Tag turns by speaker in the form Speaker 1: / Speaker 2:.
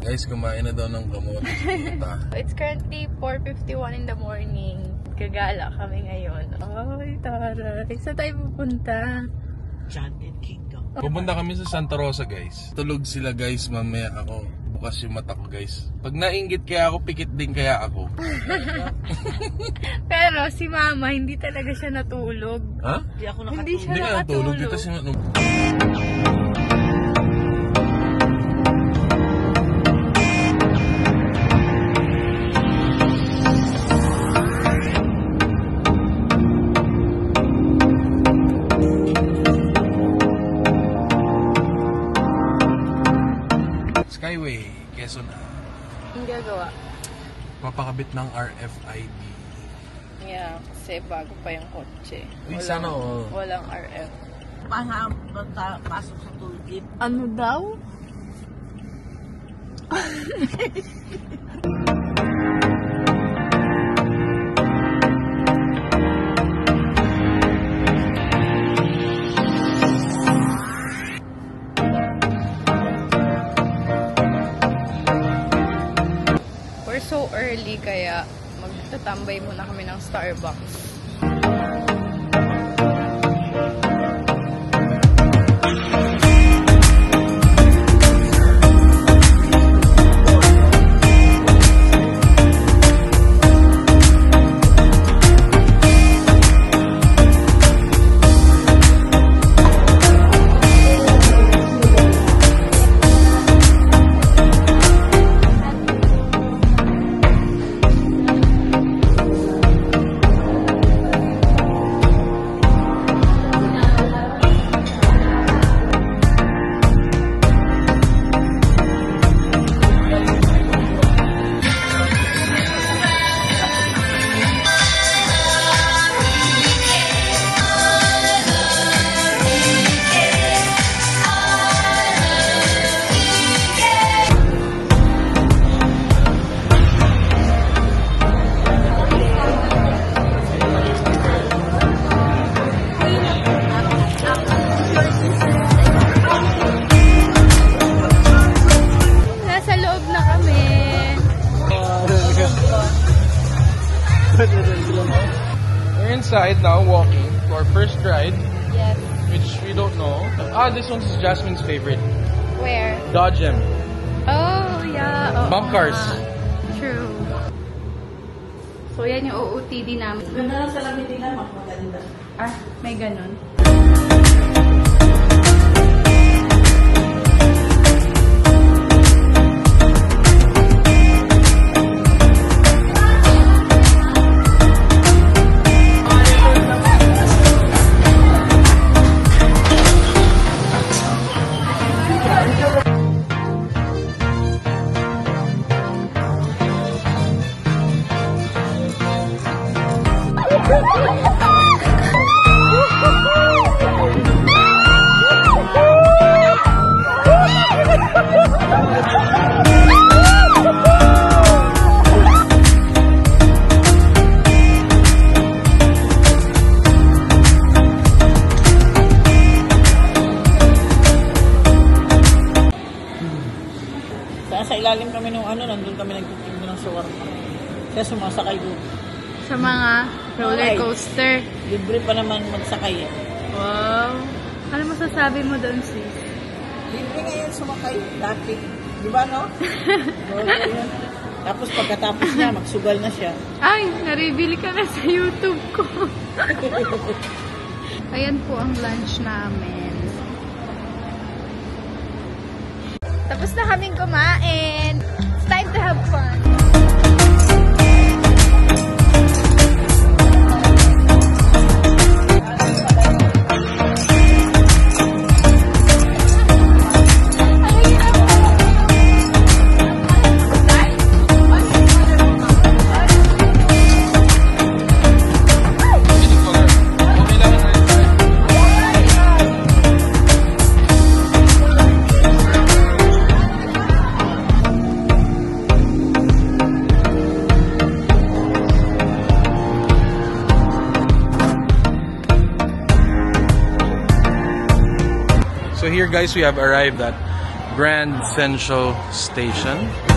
Speaker 1: Guys, kumain na daw ng kamote si Tita.
Speaker 2: It's currently 4:51 in the morning. Gagala kami ngayon. Ay, taray. Saan tayo pupunta?
Speaker 3: Enchanted Kingdom.
Speaker 1: Pupunta kami sa Santa Rosa, guys. Tulog sila, guys. Mamaya ako. Bukas yung mata ko, guys. Pag nainggit kaya ako, pikit din kaya ako.
Speaker 2: Pero si Mama, hindi talaga siya natulog.
Speaker 1: Ha?
Speaker 3: Hindi ako nakatulog.
Speaker 2: Hindi siya
Speaker 1: Hindi ka natulog. Kita si Skyway, Quezon na.
Speaker 2: Ang gagawa.
Speaker 1: Papakabit ng RFID.
Speaker 2: Yeah, kasi bago pa yung kotse.
Speaker 1: Uy, sana all.
Speaker 2: Walang RF.
Speaker 3: Pasok sa tollgate.
Speaker 2: Ano daw? We're so early kaya magtatambay muna kami ng Starbucks.
Speaker 1: We're inside now, walking to our first ride,
Speaker 2: Yes.
Speaker 1: which we don't know. This one's Jasmine's favorite.
Speaker 2: Where?
Speaker 1: Dodgem.
Speaker 2: Oh, yeah. Oo
Speaker 1: Bump cars.
Speaker 2: nga. True. So, yan yung OOTD namin.
Speaker 3: Ganda lang sa lamit nila, maganda.
Speaker 2: Ah, may ganun.
Speaker 3: Sa ilalim kami nung nandun kami nagtitinda ng shawarma. Kaya sumasakay doon.
Speaker 2: Sa mga roller
Speaker 3: Alright.
Speaker 2: coaster.
Speaker 3: Libre pa naman magsakay eh.
Speaker 2: Wow. Ano masasabi mo doon, sis?
Speaker 3: Libre ngayon sumakay. Dati. Di ba, no? Yun. Tapos pagkatapos niya, magsugal na siya.
Speaker 2: Ay, naribili ka na sa YouTube ko. Ayan po ang lunch namin. Tapos na kaming kumain. It's time to have fun.
Speaker 1: So here, guys, we have arrived at Grand Central Station.